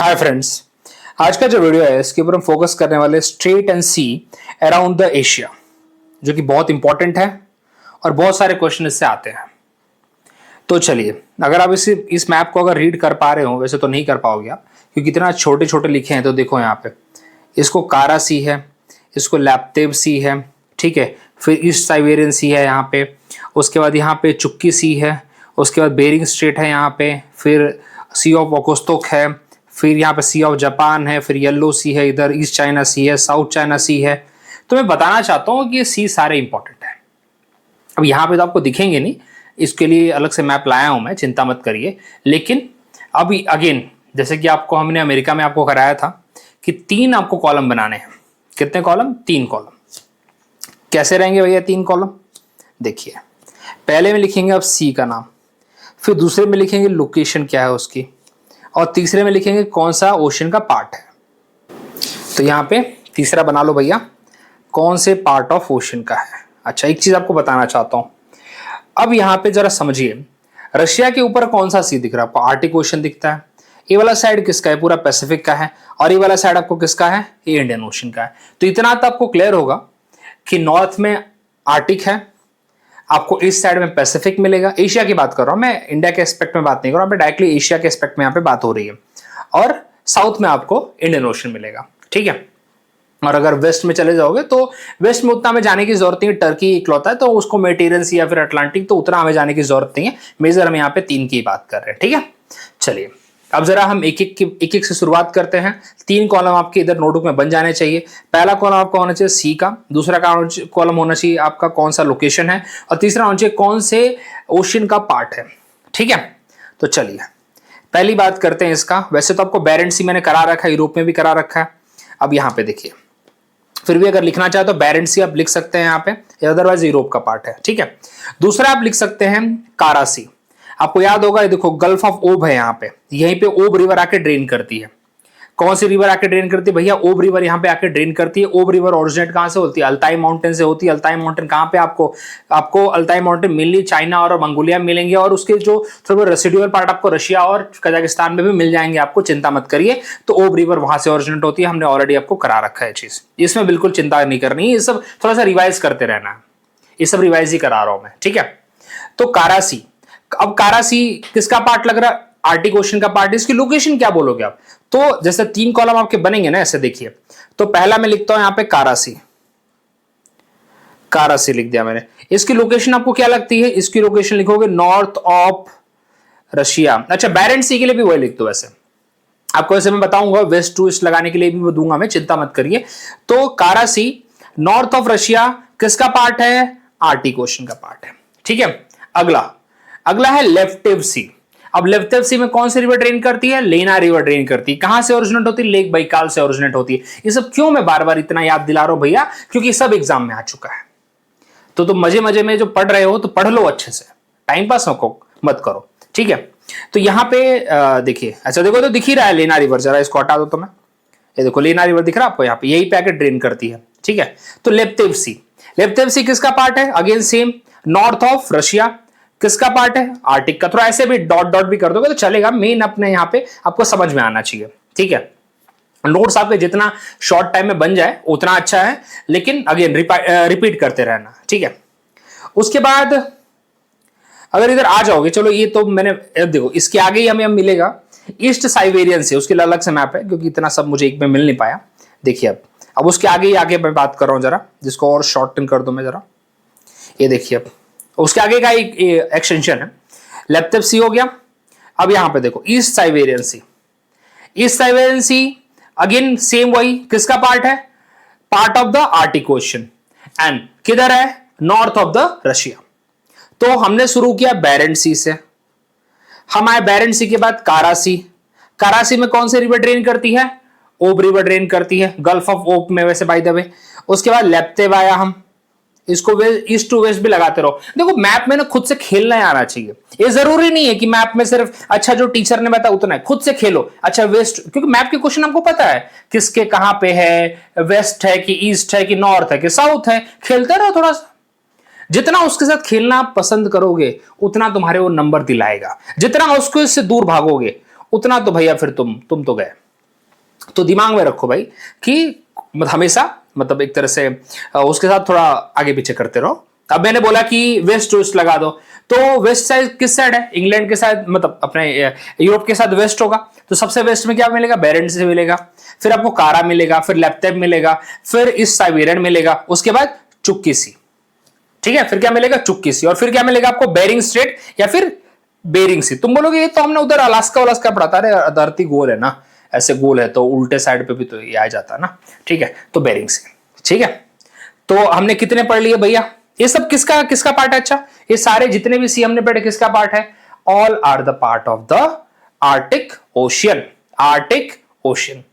Hi friends, आज का जो वीडियो है इसके ऊपर हम फोकस करने वाले strait and sea around the Asia, जो कि बहुत इंपॉर्टेंट है और बहुत सारे क्वेश्चन इससे आते हैं। तो चलिए, अगर आप इस मैप को अगर रीड कर पा रहे हो, वैसे तो नहीं कर पाओगे आप क्योंकि इतना छोटे छोटे लिखे हैं। तो देखो यहाँ पे इसको कारा सी है, इसको लैप्तेव सी है, ठीक है। फिर ईस्ट साइबेरियन सी है यहाँ पे, उसके बाद यहाँ पे चुक्की सी है, उसके बाद बेरिंग स्ट्रेट है यहाँ पे, फिर सी ऑफ ओकोस्तोक है, फिर यहाँ पे सी ऑफ जापान है, फिर येलो सी है, इधर ईस्ट चाइना सी है, साउथ चाइना सी है। तो मैं बताना चाहता हूँ कि ये सी सारे इंपॉर्टेंट है। अब यहाँ पे तो आपको दिखेंगे नहीं, इसके लिए अलग से मैप लाया हूं मैं, चिंता मत करिए। लेकिन अभी अगेन, जैसे कि आपको हमने अमेरिका में आपको कराया था कि 3 आपको कॉलम बनाने हैं। कितने कॉलम? 3 कॉलम। कैसे रहेंगे भैया 3 कॉलम? देखिए, पहले में लिखेंगे आप सी का नाम, फिर दूसरे में लिखेंगे लोकेशन क्या है उसकी, और तीसरे में लिखेंगे कौन सा ओशन का पार्ट है। तो यहाँ पे तीसरा बना लो भैया, कौन से पार्ट ऑफ ओशन का है। अच्छा, एक चीज आपको बताना चाहता हूं, अब यहाँ पे जरा समझिए, रशिया के ऊपर कौन सा सी दिख रहा है आपको? आर्टिक ओशन दिखता है। ये वाला साइड किसका है? पूरा पैसिफिक का है। और ये वाला साइड आपको किसका है? ये इंडियन ओशन का है। तो इतना तो आपको क्लियर होगा कि नॉर्थ में आर्टिक है, आपको इस साइड में पैसिफिक मिलेगा। एशिया की बात कर रहा हूं मैं, इंडिया के एस्पेक्ट में बात नहीं कर रहा हूं, डायरेक्टली एशिया के एस्पेक्ट में यहाँ पे बात हो रही है। और साउथ में आपको इंडियन ओशन मिलेगा, ठीक है। और अगर वेस्ट में चले जाओगे तो वेस्ट में उतना हमें जाने की जरूरत नहीं है, टर्की इकलौता है, तो उसको मेडिटेरियन सी या फिर अटलांटिक, तो उतना हमें जाने की जरूरत नहीं है। मेजर हम यहाँ पे 3 की बात कर रहे हैं, ठीक है। चलिए, अब जरा हम एक एक से शुरुआत करते हैं। 3 कॉलम आपके इधर नोटबुक में बन जाने चाहिए। पहला कॉलम आपका होना चाहिए सी का, दूसरा कॉलम होना चाहिए आपका कौन सा लोकेशन है, और तीसरा होना चाहिए कौन से ओशन का पार्ट है, ठीक है। तो चलिए पहली बात करते हैं इसका। वैसे तो आपको बैरेंट सी मैंने करा रखा है, यूरोप में भी करा रखा है। अब यहाँ पे देखिए, फिर भी अगर लिखना चाहे तो बैरेंट सी आप लिख सकते हैं यहाँ पे, अदरवाइज यूरोप का पार्ट है, ठीक है। दूसरा आप लिख सकते हैं कारा सी। आपको याद होगा, ये देखो गल्फ ऑफ ओब है यहाँ पे, यहीं पे ओब रिवर आके ड्रेन करती है। कौन सी रिवर आके ड्रेन करती है भैया? ओब रिवर यहाँ पे आके ड्रेन करती है। ओब रिवर ओरिजिनेट कहां से होती है? अल्ताई माउंटेन से होती है। अल्ताई माउंटेन कहां पे आपको अल्ताई माउंटेन मेनली चाइना और मंगोलिया में मिलेंगे, और उसके जो थोड़े रेसिडुअल पार्ट आपको रशिया और कजाकिस्तान में भी मिल जाएंगे आपको, चिंता मत करिए। तो ओब रिवर वहां से ओरिजिनेट होती है, हमने ऑलरेडी आपको करा रखा है चीज, इसमें बिल्कुल चिंता नहीं करनी है। ये सब थोड़ा सा रिवाइज करते रहना है, ये सब रिवाइज ही करा रहा हूं मैं, ठीक है। तो कारासी, अब कारासी किसका पार्ट लग रहा है? आर्टिक ओशन का पार्ट। इसकी लोकेशन क्या बोलोगे आप? तो जैसे 3 कॉलम आपके बनेंगे ना, ऐसे देखिए। तो पहला मैं लिखता हूं यहां पे कारासी, कारासी लिख दिया मैंने। इसकी लोकेशन आपको क्या लगती है? इसकी लोकेशन लिखोगे नॉर्थ ऑफ रशिया। अच्छा, बैरेंट सी के लिए भी वही लिख दो। वैसे आपको ऐसे मैं बताऊंगा, वेस्ट टू ईस्ट लगाने के लिए भी दूंगा मैं, चिंता मत करिए। तो कारासी नॉर्थ ऑफ रशिया किसका पार्ट है? आर्टिक ओशन का पार्ट है, ठीक है। अगला है लेफ्टेव सी। अब लेफ्टेव सी में कौन सी रिवर ड्रेन करती है? लेना रिवर ड्रेन करती है। कहां से ओरिजिनेट होती है? लेक बैकाल से ओरिजिनेट होती है। ये सब क्यों मैं बार बार इतना याद दिला रहा हूं भैया? क्योंकि सब एग्जाम में आ चुका है। तो तुम मजे मजे में जो पढ़ रहे हो तो पढ़ लो अच्छे से, टाइम पास मत करो, ठीक है। तो यहाँ पे देखिए, अच्छा देखो, तो दिख ही रहा है लेना रिवर, जरा इसको हटा दो तो मैं, ये देखो लेना रिवर दिख रहा है आपको यहाँ पे, यही पे आके ड्रेन करती है, ठीक है। तो लेप्तेव सी, लेप्तेव सी किसका पार्ट है? Again same, north of Russia. किसका पार्ट है? आर्टिक का। थोड़ा ऐसे भी डॉट डॉट भी कर दोगे तो चलेगा, मेन अपने यहाँ पे आपको समझ में आना चाहिए, ठीक है। नोट्स आपके जितना शॉर्ट टाइम में बन जाए उतना अच्छा है, लेकिन अगेन रिपीट करते रहना, ठीक है। उसके बाद अगर इधर आ जाओगे, चलो ये तो मैंने, देखो इसके आगे ही हमें मिलेगा ईस्ट साइबेरियन से, उसके लिए अलग से मैप है क्योंकि इतना सब मुझे एक में मिल नहीं पाया। देखिए अब उसके आगे ही आगे मैं बात कर रहा हूं, जरा जिसको और शॉर्टन कर दो मैं जरा, ये देखिए अब उसके आगे का एक एक्सटेंशन है। लेप्तेव सी हो गया। अब यहां पे देखो ईस्ट साइबेरियन सी, east Siberian see again same वही, किसका पार्ट है? Part of the Arctic ocean, and किधर है? North of the Russia. तो हमने शुरू किया बैरेंट सी से, हम आए बैरेंट सी के बाद कारासी। कारासी में कौन सी रिवर ड्रेन करती है? ओब रिवर ड्रेन करती है, गल्फ ऑफ ओब में, वैसे बाय द वे। उसके बाद लेप्तेव आया, हम इसको ईस्ट टू वेस्ट भी लगाते रहो। देखो मैप में ना खुद से खेलना आना चाहिए, ये जरूरी नहीं है कि मैप में सिर्फ अच्छा जो टीचर ने बताया उतना है, खुद से खेलो। अच्छा वेस्ट, क्योंकि मैप के क्वेश्चन हमको पता है किसके कहां पे है, वेस्ट है कि ईस्ट है कि नॉर्थ है कि साउथ है, खेलते रहो थोड़ा सा। जितना उसके साथ खेलना पसंद करोगे उतना तुम्हारे वो नंबर दिलाएगा, जितना उसको इससे दूर भागोगे उतना तो भैया फिर तुम तो गए, तो दिमाग में रखो भाई कि हमेशा मतलब एक तरह से उसके साथ थोड़ा आगे पीछे करते रहो। अब मैंने बोला कि वेस्ट ईस्ट लगा दो, तो वेस्ट साइड किस साइड है? इंग्लैंड के साथ, मतलब अपने यूरोप के साथ वेस्ट होगा, तो सबसे वेस्ट में क्या मिलेगा? बेरेंट से मिलेगा, फिर आपको कारा मिलेगा, फिर लेप्तेव मिलेगा, फिर ईस्ट साइबेरियन मिलेगा, उसके बाद चुक्की सी, ठीक है, फिर क्या मिलेगा? चुक्की सी, और फिर क्या मिलेगा आपको? बेरिंग स्ट्रेट या फिर बेरिंग सी। तुम बोलोगे ये तो हमने उधर अलास्का वलास्का पढ़ा था। अरे धरती गोल है ना, ऐसे गोल है तो उल्टे साइड पे भी तो ये आ जाता है ना, ठीक है, तो बेरिंग सी, ठीक है। तो हमने कितने पढ़ लिए भैया? ये सब किसका किसका पार्ट है? अच्छा, ये सारे जितने भी सी हमने पढ़े किसका पार्ट है? All are the part of the Arctic Ocean, Arctic Ocean.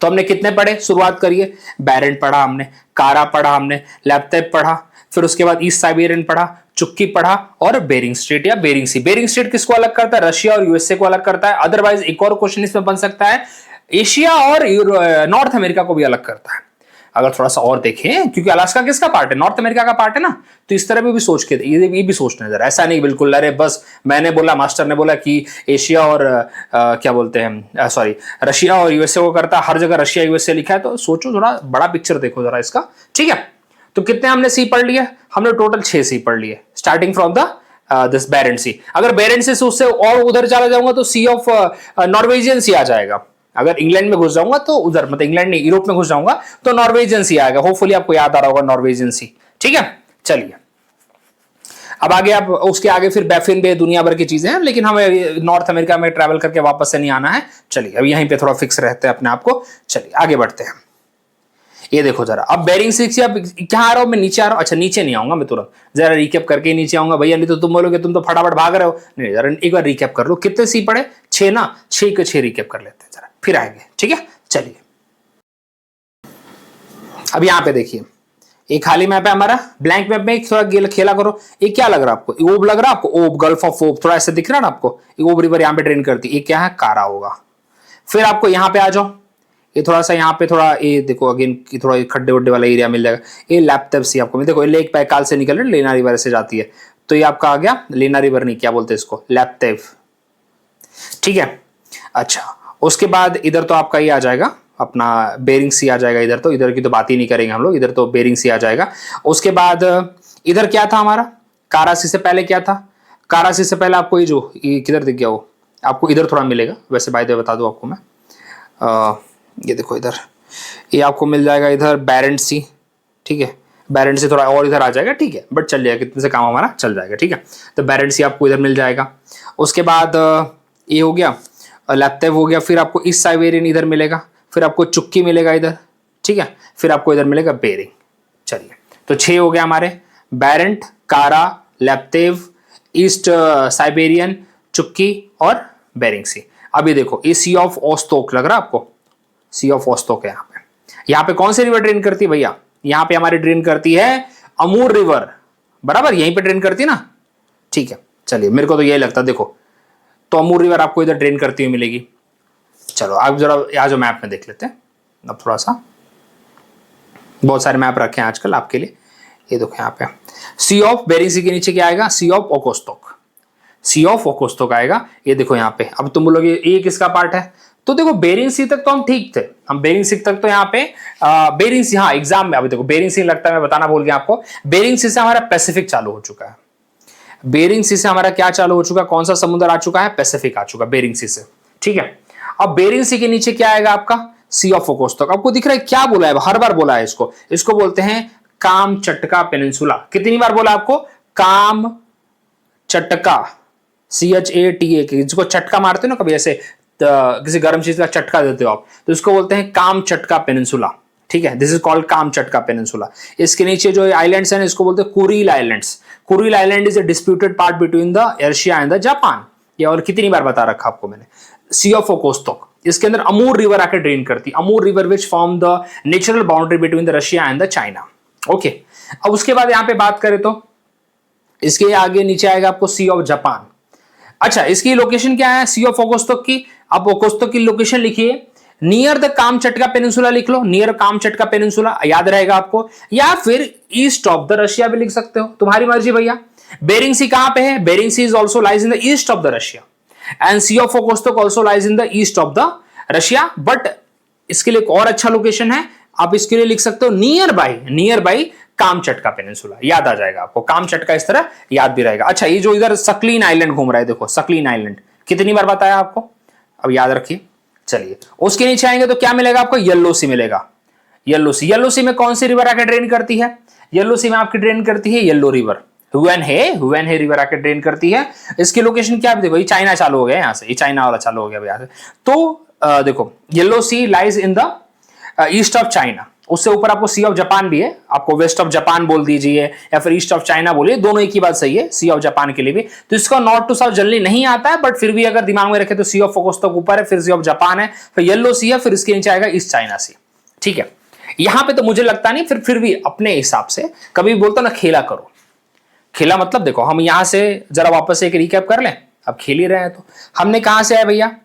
तो हमने कितने पढ़े? शुरुआत करिए। बेरेंट पढ़ा हमने, कारा पढ़ा हमने, लेप्तेव पढ़ा, फिर उसके बाद ईस्ट साइबेरियन पढ़ा, चुक्की पढ़ा, और बेरिंग स्ट्रेट या बेरिंग सी। बेरिंग स्ट्रेट किसको अलग करता है? रशिया और यूएसए को अलग करता है। अदरवाइज एक और क्वेश्चन इसमें बन सकता है, एशिया और नॉर्थ अमेरिका को भी अलग करता है। अगर थोड़ा सा और देखें, क्योंकि अलास्का किसका पार्ट है? नॉर्थ अमेरिका का पार्ट है ना, तो इस तरह भी सोच के ये भी सोचना है जरा। ऐसा नहीं बिल्कुल अरे बस मैंने बोला, मास्टर ने बोला कि एशिया और क्या बोलते हैं, सॉरी, रशिया और यूएसए को करता है, हर जगह रशिया यूएसए लिखा है। तो सोचो, थोड़ा बड़ा पिक्चर देखो जरा इसका, ठीक है। तो कितने हमने सी पढ़ लिए? हमने टोटल 6 सी पढ़ लिए, स्टार्टिंग फ्रॉम द दिस बेरेंट सी। अगर बेरेंट सी से उससे और उधर चला जाऊंगा तो सी ऑफ नॉर्वेजियन सी आ जाएगा। अगर इंग्लैंड में घुस जाऊंगा तो उधर, मतलब इंग्लैंड नहीं, यूरोप में घुस जाऊंगा तो नॉर्वेजियन सी आएगा। होपफुली आपको याद आ रहा होगा नॉर्वेजियन सी, ठीक है। चलिए अब आगे, आप उसके आगे फिर बैफिन बे, दुनिया भर की चीजें हैं, लेकिन हमें नॉर्थ अमेरिका में ट्रैवल करके वापस से नहीं आना है। चलिए अब यहीं पे थोड़ा फिक्स रहते हैं अपने आप को। चलिए आगे बढ़ते हैं। ये देखो जरा, अब बेरिंग सी से अब क्या आ रहा हूं मैं? नीचे आ रहा हूं। अच्छा, नीचे नहीं आऊंगा मैं, तुरंत जरा रिकेप करके ही नीचे आऊंगा भैया, नहीं तो तुम बोलोगे तुम तो फटाफट भाग रहे हो। नहीं, जरा एक बार रिकेप कर लो। कितने सी पढ़े? 6 ना, 6 के 6 रिकेप कर लेते हैं जरा, फिर आएंगे, ठीक है। चलिए अब यहां पे देखिए, एक खाली मैप है हमारा, ब्लैंक मैप में थोड़ा खेला करो। ये क्या लग रहा है आपको? ओब लग रहा है आपको? ओब, गल्फ ऑफ ओब, थोड़ा ऐसे दिख रहा है ना आपको? ओब रिवर यहाँ पे ड्रेन करती है। ये क्या है? कारा होगा। फिर आपको यहाँ पे आ जाओ, ये थोड़ा सा यहाँ पे थोड़ा, ये देखो अगेन कि थोड़ा खड्डे वड्डे वाला एरिया मिल जाएगा। ये लेप्तेव सी आपको, देखो लेक पैकाल से निकल रही है, लेना रिवर से जाती है, तो ये आपका आ गया लेना रिवर, नहीं क्या बोलते हैं इसको? लेप्तेव, ठीक है। अच्छा, उसके बाद इधर तो आपका ये आ जाएगा अपना बेरिंग सी आ जाएगा इधर, तो इधर की तो बात ही नहीं करेंगे हम लोग, इधर तो बेरिंग सी आ जाएगा। उसके बाद इधर क्या था हमारा? कारा सी से पहले क्या था? कारा सी से पहले आपको ये जो ये किधर दिख गया वो, आपको इधर थोड़ा मिलेगा। वैसे बाय द वे बता दूं आपको मैं, ये देखो इधर, ये आपको मिल जाएगा इधर बेरेंट सी, ठीक है। बेरेंट से थोड़ा और इधर आ जाएगा, ठीक है, बट चल जाएगा, कितने से काम हमारा चल जाएगा, ठीक है। तो बेरेंट सी आपको इधर मिल जाएगा। उसके बाद ये हो गया, लेप्तेव हो गया, फिर आपको ईस्ट साइबेरियन इधर मिलेगा, फिर आपको चुक्की मिलेगा इधर, ठीक है, फिर आपको इधर मिलेगा बेरिंग। चलिए तो 6 हो गया हमारे, बेरेंट, कारा, लेप्तेव, ईस्ट साइबेरियन, चुक्की और बेरिंग सी। अभी देखो ये सी ऑफ ओस्टोक लग रहा है आपको? सी ऑफ ओस्टोक है यहाँ पे। यहाँ पे कौन सी रिवर ड्रेन करती है भैया? यहाँ पे हमारी ड्रेन करती है अमूर रिवर, बराबर, यहीं पे ड्रेन करती है ना, ठीक है। चलिए मेरे को तो यही लगता है, देखो तो अमूर रिवर आपको इधर ड्रेन करती हुई मिलेगी। चलो आप जरा यहाँ जो मैप में देख लेते हैं अब थोड़ा सा, बहुत सारे मैप रखे हैं आजकल आपके लिए। ये देखो यहाँ पे सी ऑफ बेरिंग सी के नीचे क्या आएगा? सी ऑफ ओकोस्टोक, सी ऑफ ओकोस्टोक आएगा। ये देखो यहाँ पे, अब तुम बोलोगे ये किसका पार्ट है? तो देखो बेरिंग सी तक तो हम ठीक थे, हम बेरिंग सी तक तो यहाँ पे बेरिंग सी, हाँ एग्जाम में, अभी देखो बेरिंग सी लगता है मैं बताना भूल गया आपको, बेरिंग सी से हमारा पैसिफिक चालू हो चुका है। बेरिंग सी से हमारा क्या चालू हो चुका है? कौन सा समुद्र आ चुका है? पैसिफिक आ चुका बेरिंग सी से, ठीक है। अब बेरिंग सी के नीचे क्या आएगा आपका? सी ऑफ ओकोस्टोक। आपको दिख रहा है क्या बोला है? हर बार बोला है इसको, इसको बोलते हैं काम चटका पेनिनसुला। कितनी बार बोला आपको? काम चटका, CHATA, जिसको चटका मारते हो ना कभी ऐसे, किसी गर्म चीज का चटका देते हो आप, तो इसको बोलते हैं काम चटका पेनिनसुला, ठीक है। दिस इज कॉल्ड काम चटका पेनिनसुला। इसके नीचे जो आइलैंड्स हैं इसको बोलते हैं Kuril islands. Kuril island is a disputed part between the Asia and the Japan. ये और कितनी बार बता रखा आपको मैंने। सी ऑफ ओकोस्टोक, इसके अंदर अमूर रिवर आकर ड्रेन करती है, Amur river which form the natural boundary between the Russia and the China, okay. अब उसके बाद यहां पे बात करें तो इसके आगे नीचे आएगा आपको सी ऑफ जापान। अच्छा, इसकी लोकेशन क्या है सी ऑफ ओकोस्टोक की? आप ओकोस्टोक की लोकेशन लिखिए, नियर द कामचटका पेनिनसुला लिख लो, नियर कामचटका पेनिनसुला याद रहेगा आपको, या फिर ईस्ट ऑफ द रशिया भी लिख सकते हो, तुम्हारी मर्जी भैया। बेरिंग सी कहां पे है? Bering sea is also lies in the east of the Russia and sea of Okhotsk also lies in the east of the Russia, but इसके लिए एक और अच्छा लोकेशन है, आप इसके लिए लिख सकते हो नियर बाई कामचटका पेनिनसुला, याद आ जाएगा आपको, कामचटका इस तरह याद भी रहेगा। अच्छा, ये जो इधर सकलीन आइलैंड घूम रहा है, देखो सकलीन आइलैंड कितनी बार बताया आपको, अब याद रखिए। चलिए उसके नीचे आएंगे तो क्या मिलेगा आपको, येलो सी मिलेगा। येलो सी में कौन सी रिवर आके ड्रेन करती है, येलो सी में आपकी ड्रेन करती है Yellow River, Huang He river आके ड्रेन करती है। इसकी लोकेशन क्या देखो, ये चाइना चालू हो गया यहां से, ये चाइना वाला चालू हो गया यहां से। तो देखो Yellow Sea lies in the east of China, उससे ऊपर आपको सी ऑफ जापान भी है, आपको वेस्ट ऑफ जापान बोल दीजिए या फिर ईस्ट ऑफ चाइना बोलिए, दोनों एक ही बात सही है, सी ऑफ जापान के लिए भी। तो इसका नॉर्थ टू साउथ जल्दी नहीं आता है, बट फिर भी अगर दिमाग में रखे तो सी ऑफ ओकोस्तक ऊपर है, फिर सी ऑफ जापान है, फिर येलो सी है, फिर इसके नीचे आएगा ईस्ट चाइना सी। ठीक है, यहां पे तो मुझे लगता नहीं, फिर भी अपने हिसाब से कभी बोलता ना खेला करो। खेला मतलब देखो, हम यहां से जरा वापस एक रिकैप कर लें, अब खेल ही रहे हैं तो हमने कहां से आए भैया,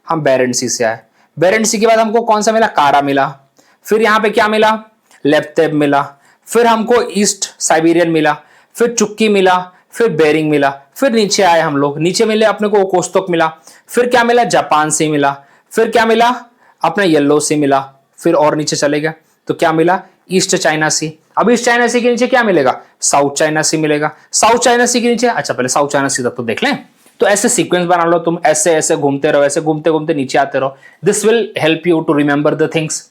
हम बेरेंट सी से आए। बेरेंट सी के बाद हमको कौन सा मिला, कारा मिला, फिर यहां पे क्या मिला, लेप्तेब मिला, फिर हमको ईस्ट साइबेरियन मिला, फिर चुक्की मिला, फिर बेरिंग मिला, फिर नीचे आए हम लोग, नीचे मिले अपने को ओकोस्तक मिला, फिर क्या मिला, जापान सी मिला, फिर क्या मिला अपना येलो सी मिला, फिर और नीचे चले गए तो क्या मिला, ईस्ट चाइना सी। अब ईस्ट चाइना सी के नीचे क्या मिलेगा, साउथ चाइना सी मिलेगा। साउथ चाइना सी के नीचे, अच्छा पहले साउथ चाइना सी तक तो देख लें। तो ऐसे सीक्वेंस बना लो तुम, ऐसे ऐसे घूमते रहो, ऐसे घूमते घूमते नीचे आते रहो, this will help you to remember the things.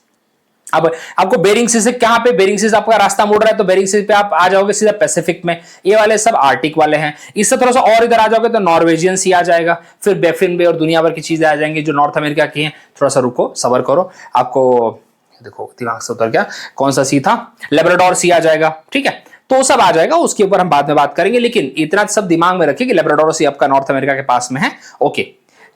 अब आपको बेरिंग सी से कहां पे, बेरिंग सी से आपका रास्ता मुड़ रहा है तो बेरिंग सी पे आप आ जाओगे सीधा पैसिफिक में, ये वाले सब आर्टिक वाले हैं। इससे थोड़ा सा और इधर आ जाओगे तो नॉर्वेजियन सी आ जाएगा, फिर बेफिन बे और दुनिया भर की चीजें आ जाएंगी जो नॉर्थ अमेरिका की हैं। थोड़ा सा रुको, सबर करो, आपको देखो दिमाग से उतर गया, कौन सा सी था, लेब्राडोर सी आ जाएगा। ठीक है, तो सब आ जाएगा, उसके ऊपर हम बाद में बात करेंगे, लेकिन इतना सब दिमाग में रखिए कि लेब्राडोर सी आपका नॉर्थ अमेरिका के पास में है। ओके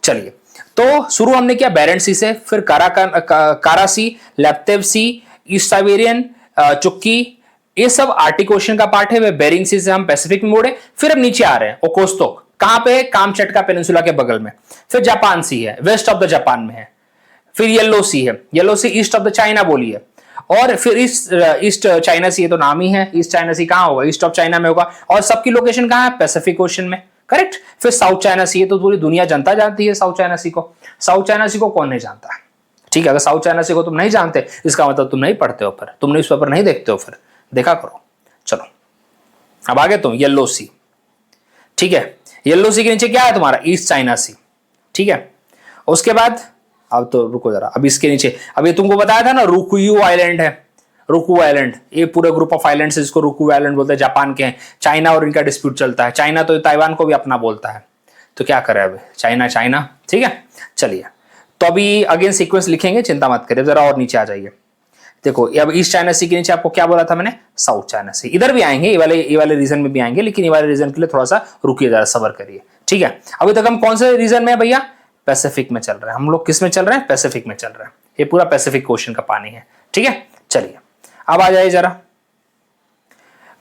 चलिए, तो शुरू हमने किया बेरेंट सी से, फिर कारा सी, लेप्तेव सी, ईस्ट साइबेरियन, चुक्की, ये सब आर्टिक ओशन का पार्ट है। वे बेरिंग सी से हम पैसिफिक में मुड़े, फिर हम नीचे आ रहे हैं ओकोस्तोक, कहां पे है, कामचटका पेनिनसुला के बगल में, फिर जापान सी है, वेस्ट ऑफ द जापान में है, फिर येलो सी है, Yellow Sea east of the China बोलिए, और फिर ईस्ट चाइना सी, तो नाम ही है, ईस्ट चाइना सी कहां होगा, ईस्ट ऑफ चाइना में होगा, और सबकी लोकेशन कहां है, पैसिफिक ओशन में, करेक्ट। फिर साउथ चाइना सी है, तो पूरी दुनिया जनता जानती है साउथ चाइना सी को। साउथ चाइना सी को कौन नहीं जानता है, ठीक है, अगर साउथ चाइना सी को तुम नहीं जानते इसका मतलब तुम नहीं पढ़ते हो, फिर तुम न्यूज पेपर नहीं देखते हो, फिर देखा करो। चलो अब आगे तुम येलो सी, ठीक है, येलो सी के नीचे क्या है तुम्हारा, ईस्ट चाइना सी। ठीक है, उसके बाद अब तो रुको जरा, अब इसके नीचे, अब ये तुमको बताया था ना रुकुयू आइलैंड है, रुकू आइलैंड, ये पूरे ग्रुप ऑफ आइलैंड्स इसको रुकू आइलैंड बोलते हैं, जापान के हैं। चाइना और इनका डिस्प्यूट चलता है, चाइना तो ताइवान को भी अपना बोलता है, तो क्या करे अब, चाइना चाइना, ठीक है। चलिए तो अभी अगेन सीक्वेंस लिखेंगे, चिंता मत करिए, जरा और नीचे आ जाइए। देखो अब ईस्ट चाइना सी के नीचे आपको क्या बोला था मैंने, साउथ चाइना सी, इधर भी आएंगे, ये वाले रीजन में भी आएंगे, लेकिन ये वाले रीजन के लिए थोड़ा सा रुकिए, जरा सबर करिए। ठीक है, अभी तक हम कौन से रीजन में है भैया, पैसिफिक में चल रहे हैं हम लोग, किस में चल रहे हैं, पैसिफिक में चल रहे हैं, ये पूरा पैसिफिक ओशन का पानी है। ठीक है, चलिए अब आ जाइए जरा,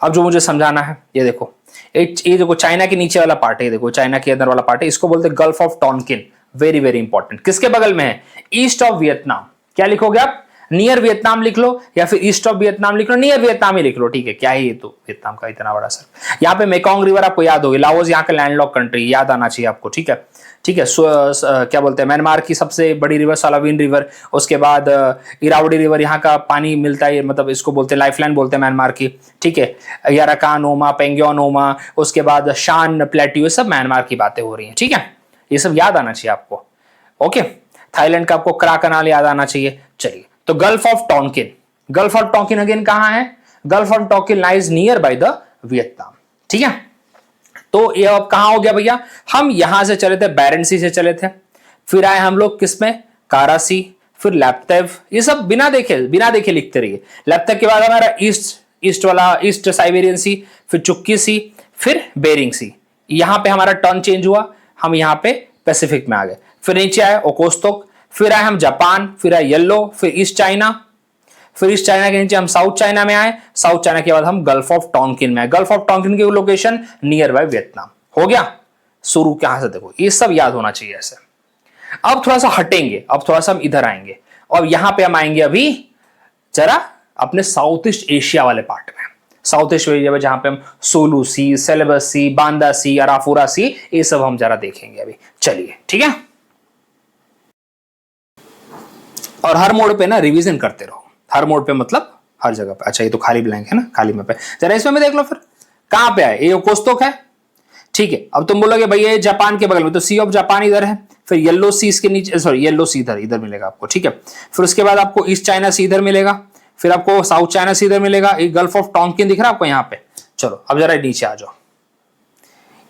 अब जो मुझे समझाना है, ये देखो, ये देखो चाइना के नीचे वाला पार्ट है, देखो चाइना के अंदर वाला पार्ट है, इसको बोलते हैं gulf of Tonkin, very very important. किसके बगल में है, ईस्ट ऑफ वियतनाम। क्या लिखोगे आप, नियर वियतनाम लिख लो, या फिर ईस्ट ऑफ वियतनाम लिख लो, नियर वियतनाम ही लिख लो, ठीक है, क्या है ये तो वियतनाम का इतना बड़ा सर। यहाँ पे मेकोंग रिवर आपको याद होगी, लाओस यहाँ का लैंडलॉक कंट्री, याद आना चाहिए आपको। ठीक है, ठीक है, क्या बोलते हैं, म्यांमार की सबसे बड़ी रिवर सालाविन रिवर, उसके बाद इरावडी रिवर, यहाँ का पानी मिलता है, मतलब इसको बोलते हैं लाइफलाइन बोलते हैं म्यांमार की। ठीक है, याराकान ओमा, पेंग्योन ओमा, उसके बाद शान प्लेट्यू, ये सब म्यांमार की बातें हो रही हैं। ठीक है, ये सब याद आना चाहिए आपको। ओके, थाईलैंड का आपको क्रा कनाल याद आना चाहिए। चलिए, तो gulf of Tonkin, gulf of Tonkin again कहां है, gulf of Tonkin lies near by the Vietnam. ठीक है, तो ये अब कहां हो गया भैया, हम यहां से चले थे, बैरेंट सी से चले थे, फिर आए हम लोग किसमें, कारा सी, फिर लैप्तेव, ये सब बिना देखे लिखते रहिए। लैप्तेव के बाद हमारा ईस्ट साइबेरियन सी, फिर चुक्की सी, फिर बेरिंग सी, यहां पे हमारा टर्न चेंज हुआ, हम यहां पे पैसिफिक में आ गए, फिर नीचे आए ओकोस्तोक, फिर आए हम जापान, फिर आए येलो, फिर ईस्ट चाइना, फिर इस चाइना के नीचे हम साउथ चाइना में आए, साउथ चाइना के बाद हम गल्फ ऑफ टॉनकिन में आए, गल्फ ऑफ टॉनकिन की लोकेशन नियर बाय वियतनाम। हो गया शुरू कहां से, देखो ये सब याद होना चाहिए ऐसे। अब थोड़ा सा हटेंगे, अब थोड़ा सा हम इधर आएंगे, और यहां पे हम आएंगे अभी जरा अपने साउथ ईस्ट एशिया वाले पार्ट में, साउथ ईस्ट एशिया में, जहां पे हम सोलू सी, सेलेबस सी, बांदा सी, अराफुरा सी, ये सब हम जरा देखेंगे अभी। चलिए ठीक है, और हर मोड पे ना रिवीजन करते रहो, हर मोड पे मतलब हर जगह पे। अच्छा ये तो खाली ब्लैंक है ना, खाली में पे जरा इसमें भी देख लो फिर कहां पे है, ये कोस्तोक है, ठीक है। अब तुम बोलोगे भैया ये जापान के बगल में, तो सी ऑफ जापान इधर है, फिर येलो सी इसके नीचे, सॉरी येलो सी इधर इधर मिलेगा आपको, ठीक है। फिर उसके बाद आपको ईस्ट चाइना सी इधर मिलेगा, फिर आपको साउथ चाइना सी इधर मिलेगा, एक गल्फ ऑफ टोंकिन दिख रहा है आपको यहाँ पे। चलो अब जरा नीचे आ जाओ,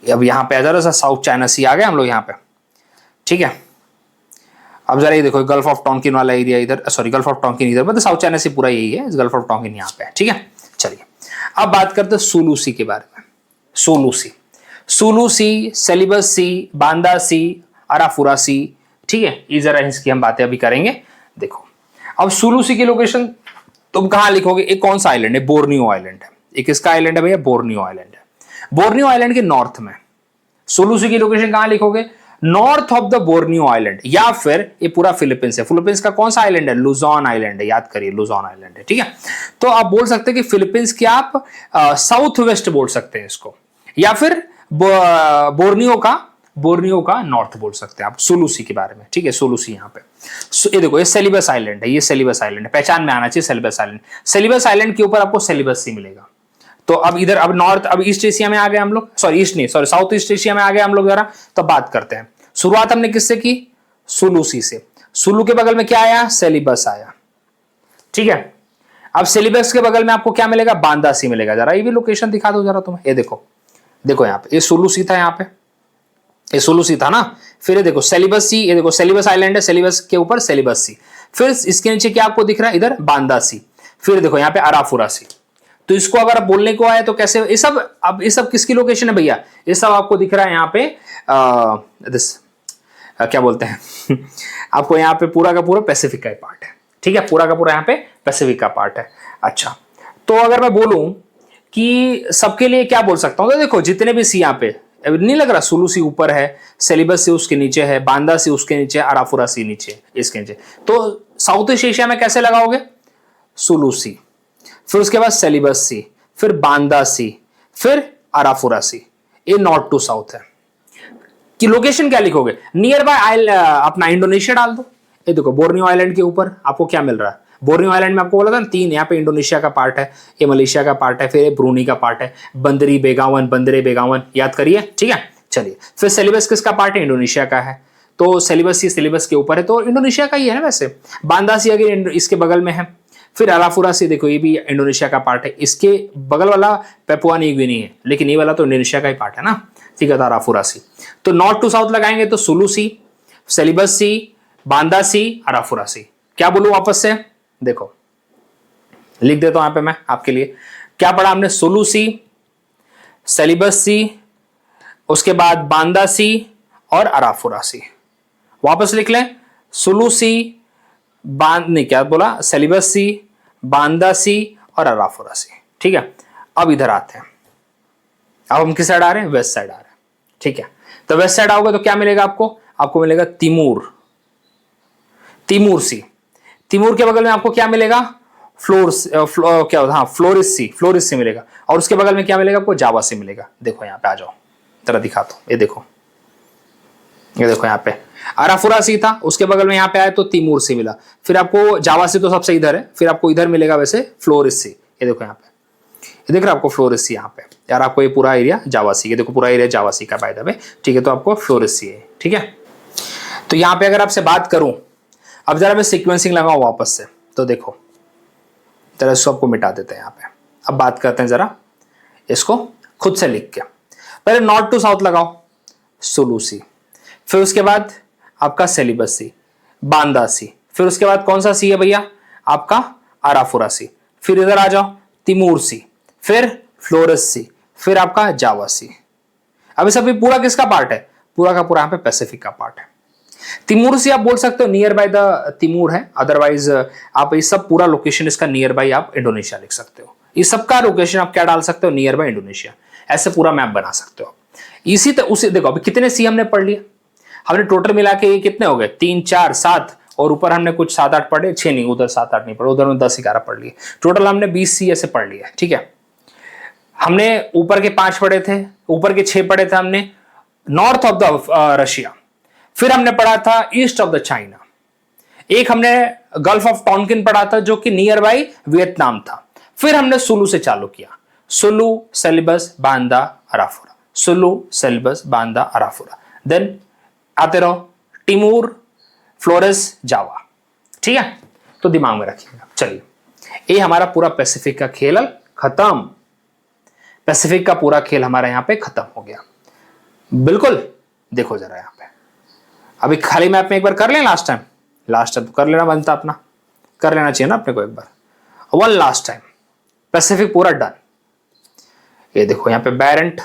अब यहाँ पे जरा सा साउथ चाइना सी आ गया हम लोग यहाँ पे, ठीक है। अब जरा ये देखो गल्फ ऑफ टोंकिन वाला एरिया इधर, सॉरी गल्फ ऑफ टोंकिन इधर, मतलब साउथ चाइना सी पूरा यही है, गल्फ ऑफ टोंकिन यहाँ पे है, ठीक है। चलिए अब बात करते हैं सुलू सी के बारे में। सुलू सी, सुलू सी, सेलिबस सी, बांदा सी, अराफुरा सी, ठीक है। ये जरा इसकी हम बातें अभी करेंगे। देखो अब सुलू सी की लोकेशन तुम कहां लिखोगे, एक कौन सा आइलैंड है, बोर्नियो आइलैंड है, एक किसका आइलैंड है भैया, बोर्नियो आइलैंड है। बोर्नियो आइलैंड के नॉर्थ में सुलू सी की लोकेशन कहां लिखोगे, north of the Borneo island, या फिर ये पूरा फिलीपींस है। फिलीपींस का कौन सा आइलैंड है, लुजोन आइलैंड है, याद करिए लुजोन आइलैंड है, ठीक है। तो आप बोल सकते हैं कि फिलीपींस की आप साउथ वेस्ट बोल सकते हैं इसको, या फिर बोर्नियो का नॉर्थ बोल सकते हैं आप सुलूसी के बारे में, ठीक है। सुलूसी यहाँ पे ये देखो, ये सेलिबस आइलैंड है, ये सेलिबस आइलैंड है, पहचान में आना चाहिए सेलिबस आइलैंड। सेलिबस आइलैंड के ऊपर आपको सेलिबस सी मिलेगा। तो अब इधर अब नॉर्थ, अब ईस्ट एशिया में आ गए हम लोग, सॉरी ईस्ट नहीं, सॉरी साउथ ईस्ट एशिया में आ गए हम लोग। जरा तो बात करते हैं, शुरुआत हमने किससे की, सुलूसी से। सुलू के बगल में क्या आया, सेलिबस आया, ठीक है। अब सेलिबस के बगल में आपको क्या मिलेगा, बांदा सी मिलेगा। जरा ये भी लोकेशन दिखा दो जरा तुम्हें, ये देखो, देखो यहाँ पे ये सुलूसी था, यहाँ पे ये सुलूसी था ना। फिर ये देखो सेलिबस सी, ये देखो सेलिबस आइलैंड है, सेलिबस के ऊपर सेलिबस सी, फिर इसके नीचे क्या आपको दिख रहा है, इधर बांदा सी, फिर देखो यहाँ पे अराफुरा सी। तो इसको अगर बोलने को आए तो कैसे, ये सब अब ये सब किसकी लोकेशन है भैया, ये सब आपको दिख रहा है यहाँ पे क्या बोलते हैं आपको यहाँ पे पूरा का पूरा पैसिफिक का पार्ट है, ठीक है, पूरा का पूरा यहाँ पे पैसिफिक का पार्ट है। अच्छा तो अगर मैं बोलूं कि सबके लिए क्या बोल सकता हूं, तो देखो जितने भी सी यहाँ पे नहीं लग रहा, सुलू सी ऊपर है, सेलिबस सी उसके नीचे है, बांदा सी उसके नीचे, अराफुरा सी नीचे, इसके नीचे। तो साउथ ईस्ट एशिया में कैसे लगाओगे, सुलू सी, फिर उसके बाद सेलिबस सी, फिर बांदा सी, फिर अराफुरा सी, ये नॉर्थ टू साउथ है। कि लोकेशन क्या लिखोगे, नियर बाय अपना इंडोनेशिया डाल दो। ये देखो बोर्नियो आइलैंड के ऊपर आपको क्या मिल रहा है, बोर्नियो आइलैंड में आपको बोला था ना तीन, यहाँ पे इंडोनेशिया का पार्ट है, ये मलेशिया का पार्ट है, फिर ब्रूनी का पार्ट है, बंदरी बेगावन, बंदरे बेगावन, याद करिए, ठीक है। चलिए फिर सेलिबस किसका पार्ट है, इंडोनेशिया का है, तो सेलिबस सी सेलिबस के ऊपर है, तो इंडोनेशिया का ही है ना वैसे। बांदा सी अगर इसके बगल में है, फिर अराफुरा सी देखो ये भी इंडोनेशिया का पार्ट है, इसके बगल वाला पेपुआ न्यू गिनी है, लेकिन ये वाला तो इंडोनेशिया का ही पार्ट है ना, ठीक है। अराफुरा सी, तो नॉर्थ टू साउथ लगाएंगे तो सुलू सी, सेलिबस सी, बांदा सी, अराफुरा सी। क्या बोलूं वापस से, देखो लिख देता हूं यहां पे मैं आपके लिए, क्या पढ़ा हमने, सुलू सी, सेलिबस सी, उसके बाद बांदा सी और अराफुरा सी। वापस लिख लें, सुलू सी, नहीं क्या बोला, सेलिबस सी, बांदा सी और अराफुरा सी, ठीक है। अब इधर आते हैं, अब हम किस साइड आ रहे हैं, वेस्ट साइड आ रहे हैं, ठीक है। तो वेस्ट साइड आओगे तो क्या मिलेगा आपको, आपको मिलेगा तिमूर, तिमूर सी। तिमूर के बगल में आपको क्या मिलेगा, क्या होता, हाँ फ्लोरिस सी, फ्लोरिस सी मिलेगा। और उसके बगल में क्या मिलेगा आपको, जावा सी मिलेगा। देखो यहाँ पे आ जाओ, जरा दिखा दो, ये देखो, ये देखो यहाँ पे अराफुरा सी था, उसके बगल में यहाँ पे आया तो तिमूर सी मिला, फिर आपको जावा सी तो सबसे इधर है, फिर आपको इधर मिलेगा वैसे फ्लोरिस सी। ये देखो यहाँ पे, ये देख रहे हो आपको फ्लोरिस सी यहाँ पे, यार आपको ये पूरा एरिया जावा सी, ये देखो पूरा एरिया जावा सी का बाय द वे, ठीक है। तो आपको फ्लोरिस सी है, ठीक है। तो यहाँ पे अगर आपसे बात करूं, अब जरा मैं सीक्वेंसिंग लगाऊं वापस से, तो देखो जरा इसको आपको मिटा देते हैं यहाँ पे। अब बात करते हैं जरा इसको खुद से लिख के, पहले नॉर्थ टू साउथ लगाओ, सुलू सी, फिर उसके बाद आपका सेलिबस सी, बांदा सी, फिर उसके बाद कौन सा सी है भैया, आपका अराफुरा सी, फिर इधर आ जाओ तिमूर सी, फिर फ्लोरस सी, फिर आपका जावा सी। अब इस अभी पूरा किसका पार्ट है, पूरा का पूरा यहाँ पे पैसिफिक का पार्ट है। तिमूर सी आप बोल सकते हो नियर बाय द तिमूर है, अदरवाइज आप इस सब पूरा लोकेशन इसका नियर बाय आप इंडोनेशिया लिख सकते हो। इस सब का लोकेशन आप क्या डाल सकते हो, नियर बाय इंडोनेशिया, ऐसे पूरा मैप बना सकते हो। इसी तरह उसी देखो अभी कितने सी हमने पढ़ लिए, हमने टोटल मिला के ये कितने हो गए, 3 4 7 और ऊपर हमने कुछ 7 8 पढ़े, 6 नहीं, उधर 7 8 नहीं पढ़े, उधर में 10 11 पढ़ लिए, टोटल हमने 20 सी ऐसे पढ़ लिया, ठीक है। हमने ऊपर के 5 पढ़े थे, ऊपर के 6 पढ़े थे हमने नॉर्थ ऑफ द रशिया, फिर हमने पढ़ा था ईस्ट ऑफ द चाइना, एक हमने गल्फ ऑफ टॉनकिन पढ़ा था जो कि नियर बाई वियतनाम था। फिर हमने सुलू से चालू किया, सुलू, सेलिबस, बांदा, अराफुरा, सुलू, सेलिबस, बांदा, अराफुरा। देन आते रहो तिमूर, फ्लोरेस, जावा। ठीक है, तो दिमाग में रखिएगा। चलिए, ये हमारा पूरा पैसिफिक का खेल खत्म। पैसिफिक का पूरा खेल हमारा यहां पे खत्म हो गया। बिल्कुल, देखो जरा यहां पे, अभी खाली मैप में एक बार कर लें। लास्ट टाइम तो कर लेना बनता, अपना कर लेना चाहिए ना अपने को एक बार। वन लास्ट टाइम, पैसिफिक पूरा डन। ये देखो यहां पे बैरेंट,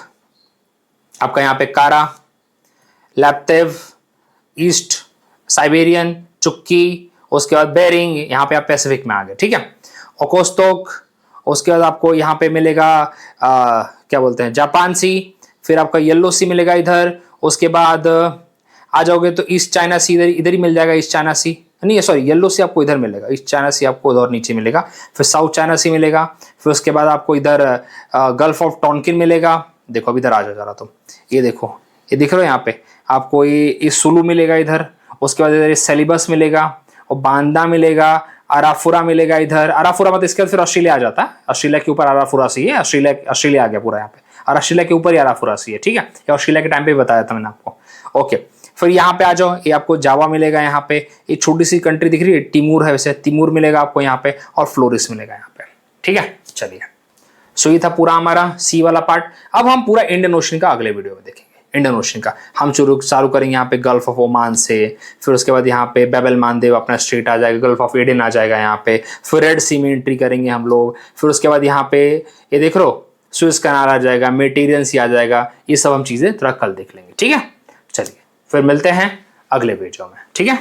आपका यहां पे कारा, लैप्टेव, ईस्ट साइबेरियन, चुक्की, उसके बाद बेरिंग, यहां पे आप पैसिफिक में आ गए। ठीक है, ओकोस्टोक, उसके बाद आपको यहां पे मिलेगा क्या बोलते हैं, जापान सी, फिर आपका येलो सी मिलेगा इधर। उसके बाद आ जाओगे तो ईस्ट चाइना सी इधर ही मिल जाएगा, ईस्ट चाइना सी नहीं, सॉरी, येलो सी आपको इधर मिलेगा, ईस्ट चाइना सी आपको उधर नीचे मिलेगा। फिर साउथ चाइना सी मिलेगा, फिर उसके बाद आपको इधर गल्फ ऑफ टॉनकिन मिलेगा। देखो अभी इधर आ जाओ जरा, तो ये देखो, ये दिख रहा है यहाँ पे आपको ये सुलू मिलेगा इधर। उसके बाद इधर सेलिबस मिलेगा और बांदा मिलेगा, अराफुरा मिलेगा इधर। अराफुरा मतलब इसके बाद फिर ऑस्ट्रेलिया आ जाता है, ऑस्ट्रेलिया के ऊपर अराफुरा सी है, ऑस्ट्रेलिया आ गया पूरा यहाँ पे, और ऑस्ट्रेलिया के ऊपर ही अराफुरा सी है। ठीक है, ये ऑस्ट्रेलिया के टाइम पे बताया था मैंने आपको। ओके, फिर यहाँ पे आ जाओ, ये आपको जावा मिलेगा यहाँ पे, ये छोटी सी कंट्री दिख रही है, तिमूर है वैसे, तिमूर मिलेगा आपको यहाँ पे, और फ्लोरिस मिलेगा यहाँ पे। ठीक है, चलिए, सो ये था पूरा हमारा सी वाला पार्ट। अब हम पूरा इंडियन ओशन का अगले वीडियो में देखेंगे। इंडियन ओशन का हम चालू करेंगे यहाँ पे गल्फ ऑफ ओमान से, फिर उसके बाद यहाँ पे बेबल मानदेव अपना स्ट्रेट आ जाएगा, गल्फ ऑफ एडन आ जाएगा यहाँ पे, फिर रेड सी में एंट्री करेंगे हम लोग। फिर उसके बाद यहाँ पे ये देख लो सुएज कैनाल आ जाएगा, मेडिटेरियन सी आ जाएगा। ये सब हम चीज़ें थोड़ा कल देख लेंगे। ठीक है, चलिए फिर मिलते हैं अगले वीडियो में। ठीक है।